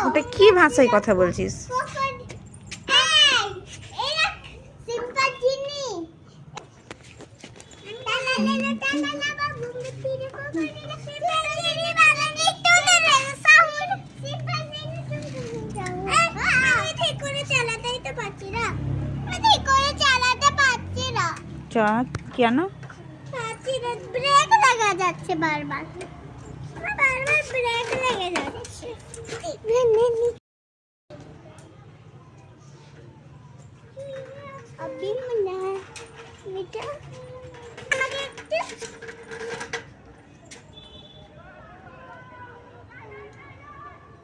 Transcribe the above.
ওটা কি ভাষায় কথা বলছিস? কেন? ব্রেক লাগা যাচ্ছে বারবার, বারবার ব্রেক লেগে যাচ্ছে।